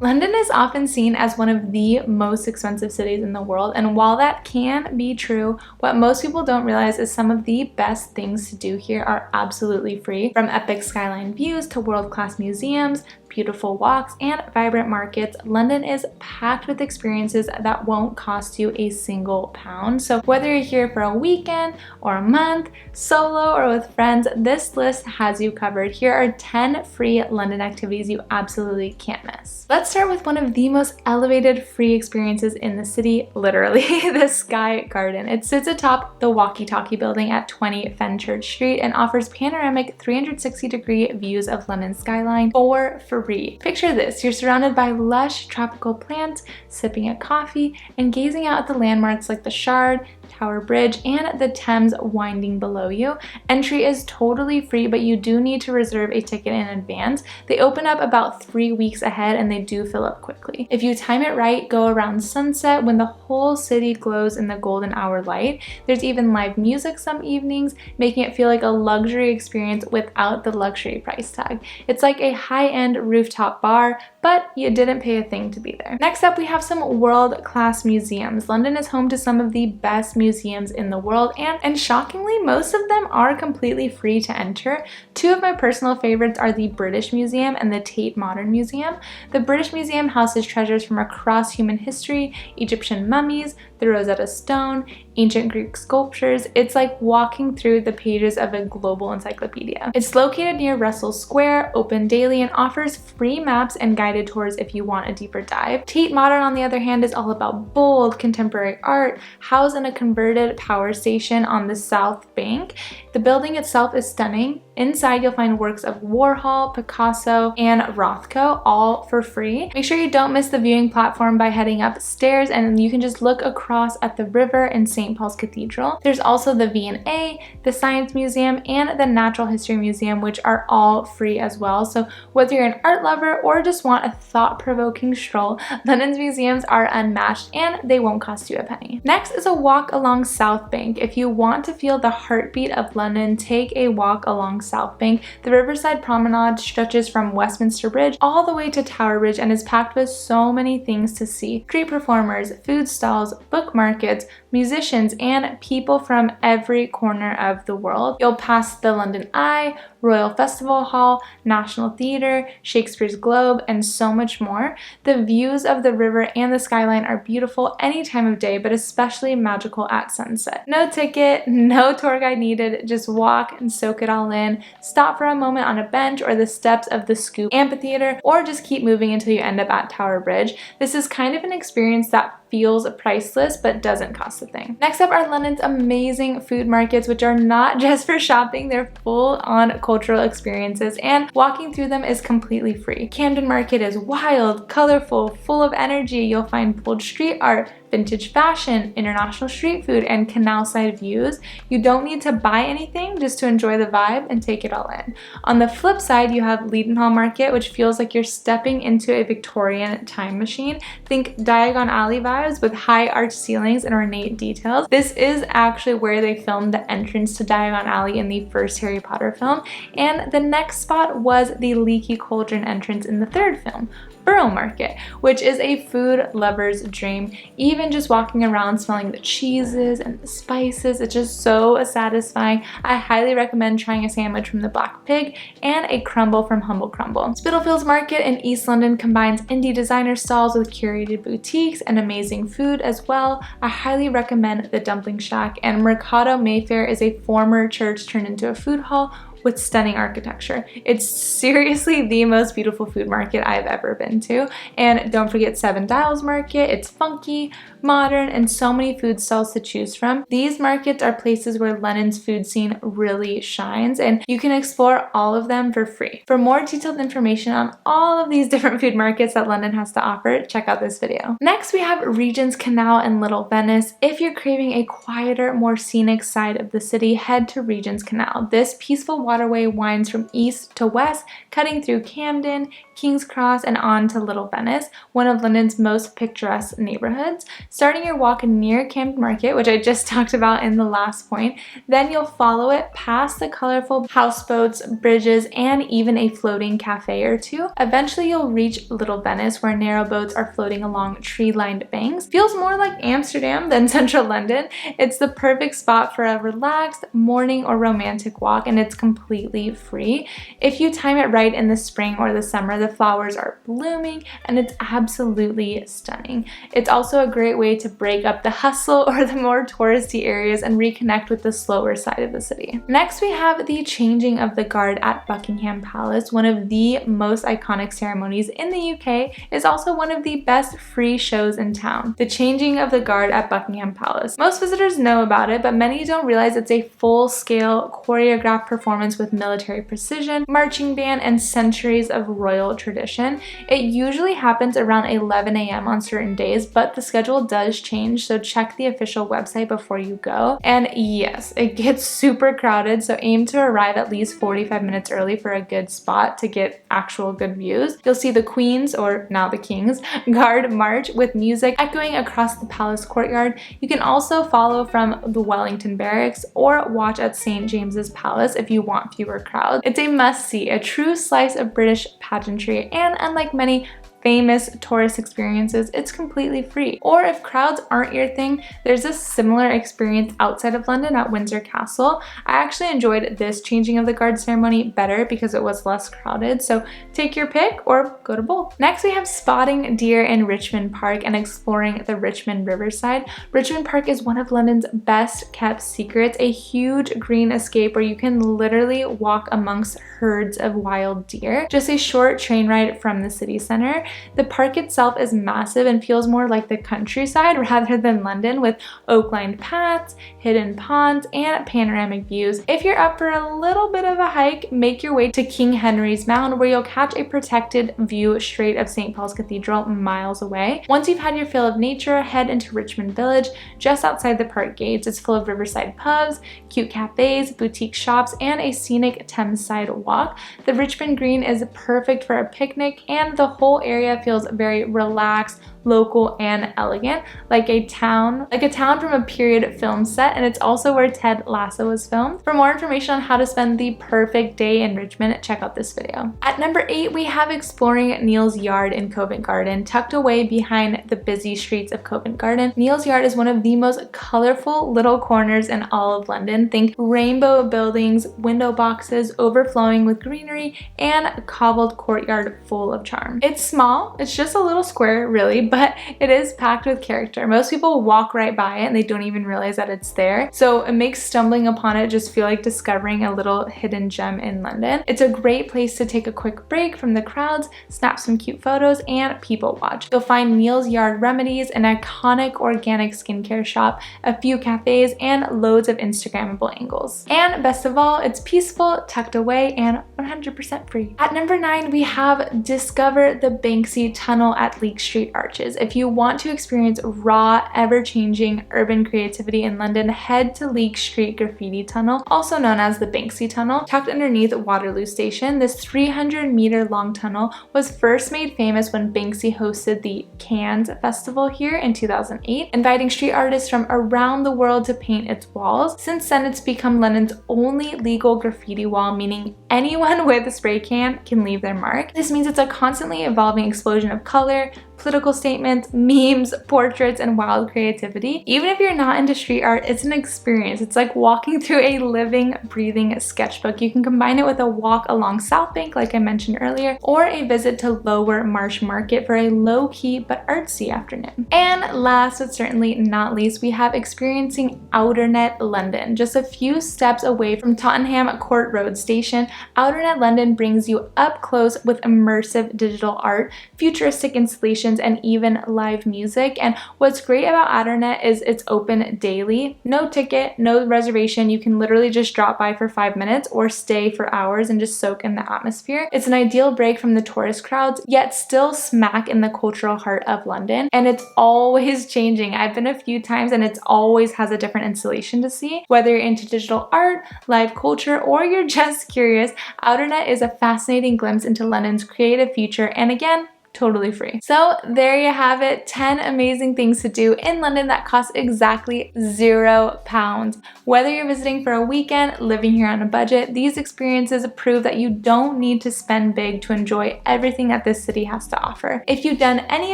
London is often seen as one of the most expensive cities in the world, and while that can be true, what most people don't realize is some of the best things to do here are absolutely free. From epic skyline views to world-class museums, beautiful walks, and vibrant markets, London is packed with experiences that won't cost you a single pound. So whether you're here for a weekend or a month, solo or with friends, this list has you covered. Here are 10 free London activities you absolutely can't miss. Let's start with one of the most elevated free experiences in the city, literally, the Sky Garden. It sits atop the Walkie Talkie building at 20 Fenchurch Street and offers panoramic 360-degree views of London's skyline for free. Picture this, you're surrounded by lush tropical plants, sipping a coffee, and gazing out at the landmarks like the Shard, Tower Bridge, and the Thames winding below you. Entry is totally free, but you do need to reserve a ticket in advance. They open up about 3 weeks ahead and they do fill up quickly. If you time it right, go around sunset when the whole city glows in the golden hour light. There's even live music some evenings, making it feel like a luxury experience without the luxury price tag. It's like a high-end rooftop bar, but you didn't pay a thing to be there. Next up, we have some world-class museums. London is home to some of the best museums in the world, and shockingly, most of them are completely free to enter. Two of my personal favorites are the British Museum and the Tate Modern Museum. The British Museum houses treasures from across human history, Egyptian mummies, the Rosetta Stone, ancient Greek sculptures. It's like walking through the pages of a global encyclopedia. It's located near Russell Square, open daily, and offers free maps and guided tours if you want a deeper dive. Tate Modern, on the other hand, is all about bold, contemporary art, housed in a converted power station on the South Bank. The building itself is stunning. Inside, you'll find works of Warhol, Picasso, and Rothko, all for free. Make sure you don't miss the viewing platform by heading upstairs, and you can just look across at the river and St. Paul's Cathedral. There's also the V&A, the Science Museum, and the Natural History Museum, which are all free as well. So whether you're an art lover or just want a thought-provoking stroll, London's museums are unmatched and they won't cost you a penny. Next is a walk along South Bank. If you want to feel the heartbeat of London, take a walk along South Bank. The Riverside Promenade stretches from Westminster Bridge all the way to Tower Bridge and is packed with so many things to see. Street performers, food stalls, book markets, musicians, and people from every corner of the world. You'll pass the London Eye, Royal Festival Hall, National Theatre, Shakespeare's Globe, and so much more. The views of the river and the skyline are beautiful any time of day, but especially magical at sunset. No ticket, no tour guide needed, just walk and soak it all in. Stop for a moment on a bench or the steps of the Scoop Amphitheater, or just keep moving until you end up at Tower Bridge. This is kind of an experience that feels priceless but doesn't cost a thing. Next up are London's amazing food markets, which are not just for shopping, they're full-on cultural experiences, and walking through them is completely free. Camden Market is wild, colorful, full of energy. You'll find bold street art, vintage fashion, international street food, and canal side views. You don't need to buy anything, just to enjoy the vibe and take it all in. On the flip side, you have Leadenhall Market, which feels like you're stepping into a Victorian time machine. Think Diagon Alley vibes with high arched ceilings and ornate details. This is actually where they filmed the entrance to Diagon Alley in the first Harry Potter film, and the next spot was the Leaky Cauldron entrance in the third film. Borough Market, which is a food lover's dream. Even just walking around smelling the cheeses and the spices, it's just so satisfying. I highly recommend trying a sandwich from the Black Pig and a crumble from Humble Crumble. Spitalfields Market in East London combines indie designer stalls with curated boutiques and amazing food as well. I highly recommend the Dumpling Shack, and Mercado Mayfair is a former church turned into a food hall with stunning architecture. It's seriously the most beautiful food market I've ever been to. And don't forget Seven Dials Market. It's funky, modern, and so many food stalls to choose from. These markets are places where London's food scene really shines, and you can explore all of them for free. For more detailed information on all of these different food markets that London has to offer, check out this video. Next, we have Regents Canal in Little Venice. If you're craving a quieter, more scenic side of the city, head to Regents Canal. This peaceful waterway winds from east to west, cutting through Camden, King's Cross, and on to Little Venice, one of London's most picturesque neighborhoods. Starting your walk near Camden Market, which I just talked about in the last point, then you'll follow it past the colorful houseboats, bridges, and even a floating cafe or two. Eventually you'll reach Little Venice, where narrow boats are floating along tree-lined banks. Feels more like Amsterdam than central London. It's the perfect spot for a relaxed morning or romantic walk, and it's completely free. If you time it right in the spring or the summer, the flowers are blooming and it's absolutely stunning. It's also a great way to break up the hustle or the more touristy areas and reconnect with the slower side of the city. Next, we have the changing of the guard at Buckingham Palace. One of the most iconic ceremonies in the UK, is also one of the best free shows in town. The changing of the guard at Buckingham Palace. Most visitors know about it, but many don't realize it's a full-scale choreographed performance with military precision, marching band, and centuries of royal tradition. It usually happens around 11 a.m. on certain days, but the schedule does change, so check the official website before you go. And yes, it gets super crowded, so aim to arrive at least 45 minutes early for a good spot to get actual good views. You'll see the Queen's, or now the King's, Guard march with music echoing across the palace courtyard. You can also follow from the Wellington Barracks or watch at St. James's Palace if you want fewer crowds. It's a must-see, a true slice of British pageantry, and unlike many famous tourist experiences, it's completely free. Or if crowds aren't your thing, there's a similar experience outside of London at Windsor Castle. I actually enjoyed this changing of the guard ceremony better because it was less crowded, so take your pick or go to both. Next, we have spotting deer in Richmond Park and exploring the Richmond Riverside. Richmond Park is one of London's best kept secrets, a huge green escape where you can literally walk amongst herds of wild deer. Just a short train ride from the city center. The park itself is massive and feels more like the countryside rather than London, with oak-lined paths, hidden ponds, and panoramic views. If you're up for a little bit of a hike, make your way to King Henry's Mound, where you'll catch a protected view straight of St. Paul's Cathedral miles away. Once you've had your fill of nature, head into Richmond Village, just outside the park gates. It's full of riverside pubs, cute cafes, boutique shops, and a scenic Thameside walk. The Richmond Green is perfect for a picnic, and the whole area feels very relaxed, local, and elegant, like a town from a period film set, and it's also where Ted Lasso was filmed. For more information on how to spend the perfect day in Richmond, check out this video. At number 8, we have exploring Neal's Yard in Covent Garden. Tucked away behind the busy streets of Covent Garden, Neal's Yard is one of the most colorful little corners in all of London. Think rainbow buildings, window boxes overflowing with greenery, and a cobbled courtyard full of charm. It's small, it's just a little square really, but it is packed with character. Most people walk right by it and they don't even realize that it's there, so it makes stumbling upon it just feel like discovering a little hidden gem in London. It's a great place to take a quick break from the crowds, snap some cute photos, and people watch. You'll find Neal's Yard remedies, an iconic organic skincare shop, a few cafes, and loads of Instagrammable angles. And best of all, it's peaceful, tucked away, and 100% free. At number 9, we have Discover the Banksy Tunnel at Leek Street Arches. If you want to experience raw, ever-changing urban creativity in London, head to Leek Street Graffiti Tunnel, also known as the Banksy Tunnel. Tucked underneath Waterloo Station, this 300-meter long tunnel was first made famous when Banksy hosted the Cannes Festival here in 2008, inviting street artists from around the world to paint its walls. Since then, it's become London's only legal graffiti wall, meaning anyone with a spray can leave their mark. This means it's a constantly evolving explosion of color, political statements, memes, portraits, and wild creativity. Even if you're not into street art, it's an experience. It's like walking through a living, breathing sketchbook. You can combine it with a walk along South Bank, like I mentioned earlier, or a visit to Lower Marsh Market for a low-key but artsy afternoon. And last but certainly not least, we have experiencing Outernet London. Just a few steps away from Tottenham Court Road Station, Outernet London brings you up close with immersive digital art, futuristic installations, decorations, and even live music. And what's great about Outernet is it's open daily. No ticket, no reservation. You can literally just drop by for 5 minutes or stay for hours and just soak in the atmosphere. It's an ideal break from the tourist crowds, yet still smack in the cultural heart of London. And it's always changing. I've been a few times and it's always has a different installation to see. Whether you're into digital art, live culture, or you're just curious, Outernet is a fascinating glimpse into London's creative future, and again, totally free. So there you have it, 10 amazing things to do in London that cost exactly £0. Whether you're visiting for a weekend, living here on a budget, these experiences prove that you don't need to spend big to enjoy everything that this city has to offer. If you've done any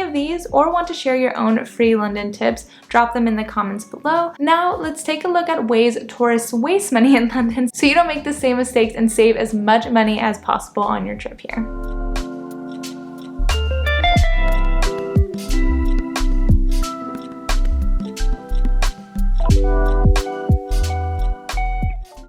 of these or want to share your own free London tips, drop them in the comments below. Now let's take a look at ways tourists waste money in London so you don't make the same mistakes and save as much money as possible on your trip here.